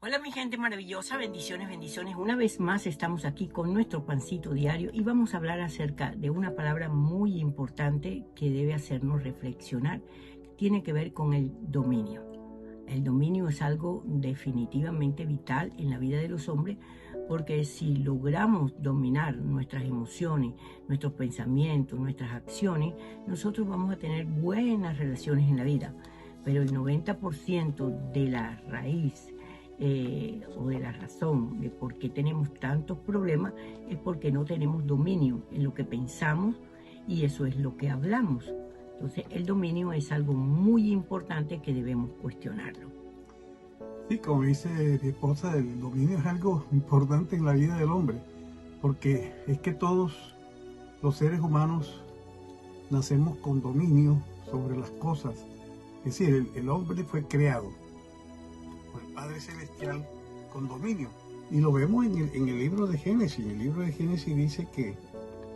Hola mi gente maravillosa, bendiciones, bendiciones. Una vez más estamos aquí con nuestro pancito diario y vamos a hablar acerca de una palabra muy importante que debe hacernos reflexionar. Tiene que ver con el dominio. El dominio es algo definitivamente vital en la vida de los hombres porque si logramos dominar nuestras emociones, nuestros pensamientos, nuestras acciones, nosotros vamos a tener buenas relaciones en la vida. Pero el 90% de la raíz o de la razón de por qué tenemos tantos problemas es porque no tenemos dominio en lo que pensamos y eso es lo que hablamos. Entonces el dominio es algo muy importante que debemos cuestionarlo. Sí, como dice mi esposa, el dominio es algo importante en la vida del hombre, porque es que todos los seres humanos nacemos con dominio sobre las cosas. Es decir, el hombre fue creado por el Padre Celestial con dominio. Y lo vemos en el libro de Génesis. En el libro de Génesis dice que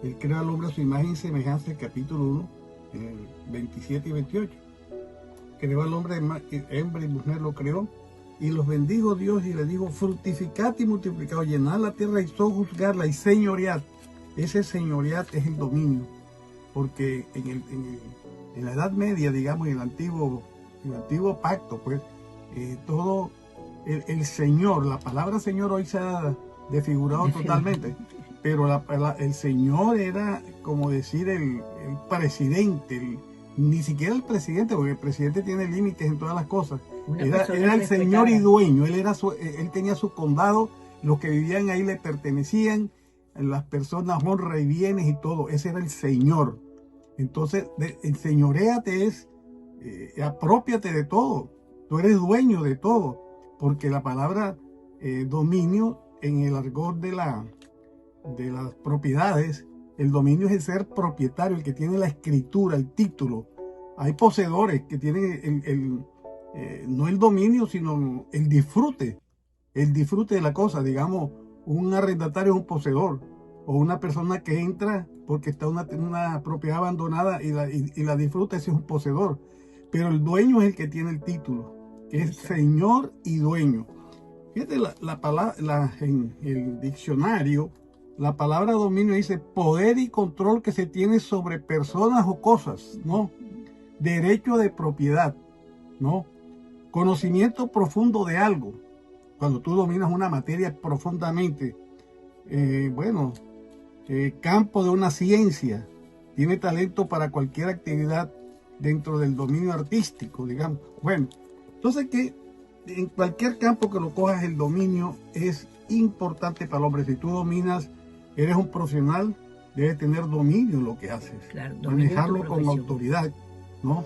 Él creó al hombre a su imagen y semejanza, el capítulo 1, en el 27 y 28. Creó al hombre, hembra y mujer lo creó. Y los bendijo Dios y les dijo, fructificad y multiplicad, llenad la tierra y sojuzgarla y señoread. Ese señoread es el dominio. Porque en la Edad Media, digamos, en el antiguo pacto, pues, todo el Señor, la palabra Señor hoy se ha desfigurado totalmente, pero el Señor era como decir el presidente, ni siquiera el presidente, porque el presidente tiene límites en todas las cosas. Era el Señor y dueño, él tenía su condado, los que vivían ahí le pertenecían, las personas honra y bienes y todo, ese era el Señor. Entonces, enseñoréate es, aprópiate de todo, tú eres dueño de todo, porque la palabra dominio en el argot de las propiedades, el dominio es el ser propietario, el que tiene la escritura, el título. Hay poseedores que tienen no el dominio, sino el disfrute de la cosa. Digamos, un arrendatario es un poseedor, o una persona que entra porque está en una propiedad abandonada y la disfruta, ese es un poseedor. Pero el dueño es el que tiene el título, que es señor y dueño. Fíjate, en el diccionario, la palabra dominio dice poder y control que se tiene sobre personas o cosas, ¿no? Derecho de propiedad, ¿no? Conocimiento profundo de algo. Cuando tú dominas una materia profundamente, campo de una ciencia, tiene talento para cualquier actividad dentro del dominio artístico, digamos. Bueno, entonces que en cualquier campo que lo cojas, el dominio es importante para el hombre. Si tú dominas, eres un profesional, debes tener dominio en lo que haces, claro, manejarlo con autoridad, ¿no?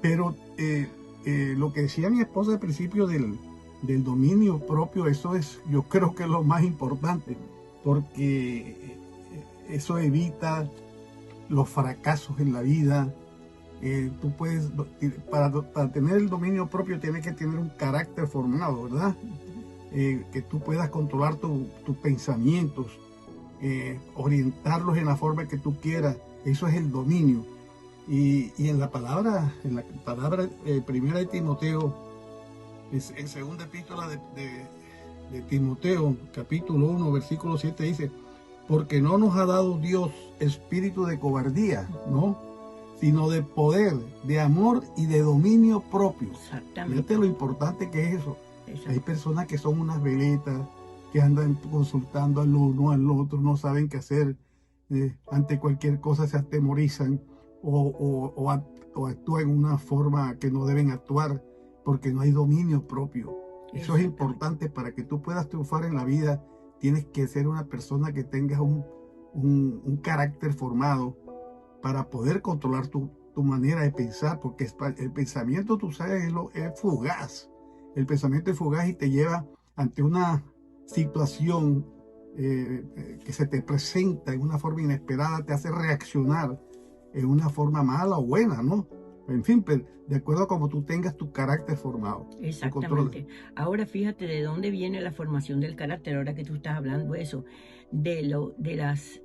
Pero lo que decía mi esposa al principio del dominio propio, eso es, yo creo que es lo más importante, porque eso evita los fracasos en la vida. Tú puedes, para tener el dominio propio, tienes que tener un carácter formado, ¿verdad? Que tú puedas controlar tus pensamientos, orientarlos en la forma que tú quieras. Eso es el dominio. Y en la palabra primera de Timoteo, en segunda epístola de Timoteo, capítulo 1, versículo 7, dice, porque no nos ha dado Dios espíritu de cobardía, ¿no? Sino de poder, de amor y de dominio propio. Exactamente. Fíjate lo importante que es eso. Exacto. Hay personas que son unas veletas, que andan consultando al uno, al otro, no saben qué hacer, ante cualquier cosa se atemorizan o actúan en una forma que no deben actuar porque no hay dominio propio. Eso es importante para que tú puedas triunfar en la vida. Tienes que ser una persona que tengas un carácter formado para poder controlar tu manera de pensar, porque el pensamiento, tú sabes, es fugaz. El pensamiento es fugaz y te lleva ante una situación que se te presenta en una forma inesperada, te hace reaccionar en una forma mala o buena, ¿no? En fin, pero de acuerdo a cómo tú tengas tu carácter formado. Exactamente. Ahora fíjate de dónde viene la formación del carácter, ahora que tú estás hablando eso, de las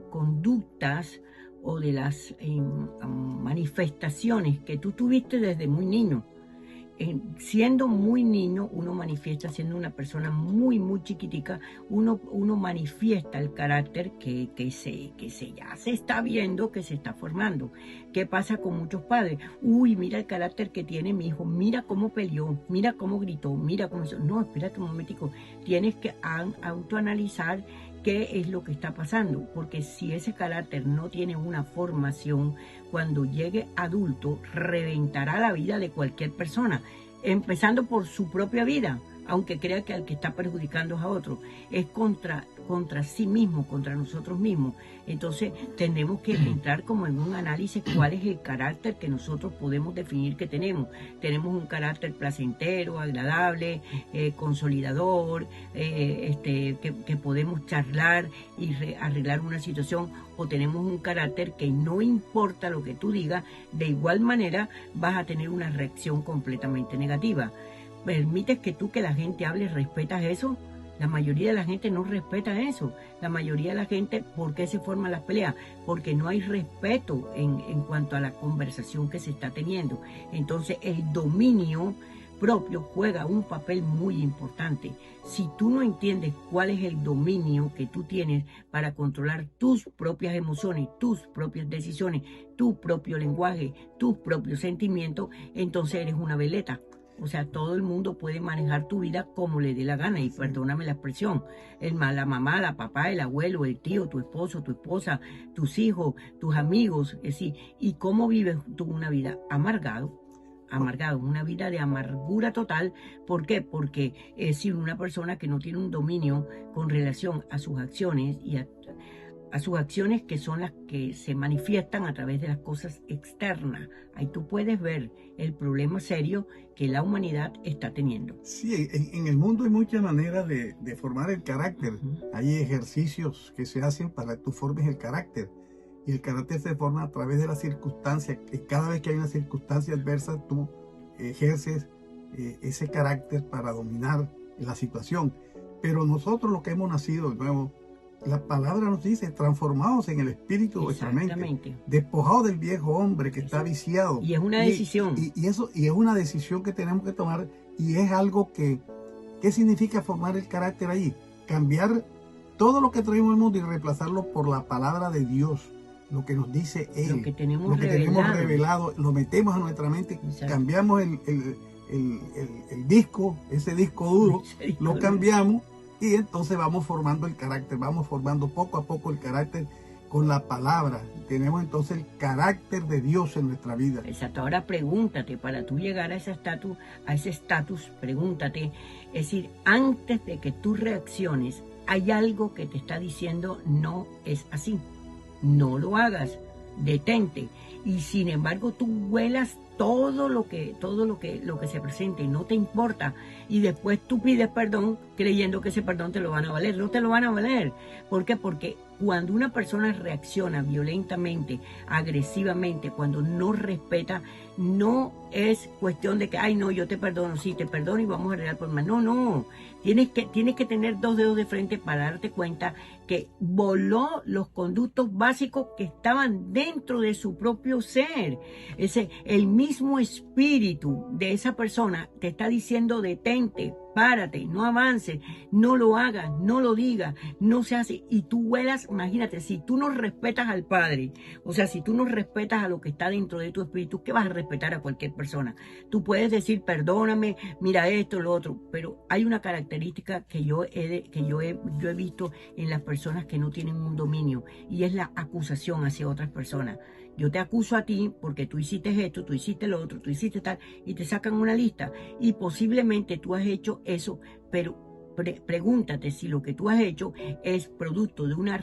conductas o de las manifestaciones que tú tuviste desde muy niño. siendo muy niño, uno manifiesta, siendo una persona muy, muy chiquitica, uno manifiesta el carácter que ya se está viendo, que se está formando. ¿Qué pasa con muchos padres? Uy, mira el carácter que tiene mi hijo, mira cómo peleó, mira cómo gritó, mira cómo... No, espérate un momentico, tienes que autoanalizar qué es lo que está pasando, porque si ese carácter no tiene una formación, cuando llegue adulto reventará la vida de cualquier persona, empezando por su propia vida, aunque crea que al que está perjudicando es a otro, es contra sí mismo, contra nosotros mismos. Entonces tenemos que entrar como en un análisis cuál es el carácter que nosotros podemos definir que tenemos. Tenemos un carácter placentero, agradable, consolidador, que podemos charlar y arreglar una situación, o tenemos un carácter que no importa lo que tú digas, de igual manera vas a tener una reacción completamente negativa. ¿Permites que la gente hable, respetas eso? La mayoría de la gente no respeta eso. La mayoría de la gente, ¿por qué se forman las peleas? Porque no hay respeto en cuanto a la conversación que se está teniendo. Entonces el dominio propio juega un papel muy importante. Si tú no entiendes cuál es el dominio que tú tienes para controlar tus propias emociones, tus propias decisiones, tu propio lenguaje, tus propios sentimientos, entonces eres una veleta. O sea, todo el mundo puede manejar tu vida como le dé la gana, y perdóname la expresión. La mamá, la papá, el abuelo, el tío, tu esposo, tu esposa, tus hijos, tus amigos. Es decir, ¿y cómo vives tú una vida? Amargado, una vida de amargura total. ¿Por qué? Porque es decir, una persona que no tiene un dominio con relación a sus acciones y a sus acciones, que son las que se manifiestan a través de las cosas externas. Ahí tú puedes ver el problema serio que la humanidad está teniendo. Sí, en el mundo hay muchas maneras de formar el carácter. Hay ejercicios que se hacen para que tú formes el carácter. Y el carácter se forma a través de las circunstancias. Cada vez que hay una circunstancia adversa, tú ejerces ese carácter para dominar la situación. Pero nosotros, los que hemos nacido de nuevo, la palabra nos dice, transformados en el espíritu de vuestra mente, despojados del viejo hombre que está viciado. Y es una decisión. Y es una decisión que tenemos que tomar, y es algo ¿qué significa formar el carácter allí? Cambiar todo lo que traemos al mundo y reemplazarlo por la palabra de Dios, lo que nos dice Él, lo que tenemos revelado, lo metemos a nuestra mente. Exacto. Cambiamos el disco, ese disco duro, lo cambiamos. Y entonces vamos formando el carácter, vamos formando poco a poco el carácter con la palabra. Tenemos entonces el carácter de Dios en nuestra vida. Exacto. Ahora pregúntate, para tú llegar a ese estatus, pregúntate, es decir, antes de que tú reacciones, hay algo que te está diciendo no es así. No lo hagas, detente. Y sin embargo tú vuelas todo lo que se presente, no te importa, y después tú pides perdón creyendo que ese perdón te lo van a valer. No te lo van a valer. ¿Por qué? Porque cuando una persona reacciona violentamente, agresivamente, cuando no respeta, no es cuestión de que, ay no, yo te perdono, sí, te perdono y vamos a arreglar por más. No. Tienes que tener dos dedos de frente para darte cuenta que voló los conductos básicos que estaban dentro de su propio ser. El mismo espíritu de esa persona te está diciendo detente, párate, no avances, no lo hagas, no lo digas, no se hace. Y tú vuelas, imagínate, si tú no respetas al Padre, o sea, si tú no respetas a lo que está dentro de tu espíritu, ¿qué vas a respetar a cualquier persona? Tú puedes decir, perdóname, mira esto, lo otro, pero hay una característica que yo he visto en las personas que no tienen un dominio, y es la acusación hacia otras personas. Yo te acuso a ti porque tú hiciste esto, tú hiciste lo otro, tú hiciste tal, y te sacan una lista. Y posiblemente tú has hecho eso, pero pregúntate si lo que tú has hecho es producto de una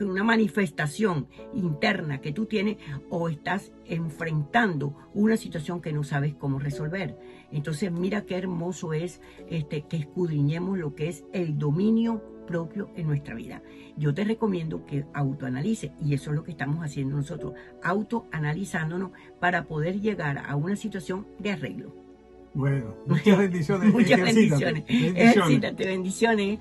una manifestación interna que tú tienes, o estás enfrentando una situación que no sabes cómo resolver. Entonces mira qué hermoso es que escudriñemos lo que es el dominio propio en nuestra vida. Yo te recomiendo que autoanalices, y eso es lo que estamos haciendo nosotros, autoanalizándonos para poder llegar a una situación de arreglo. Bueno, muchas bendiciones. Muchas bendiciones. Ejercítate, bendiciones.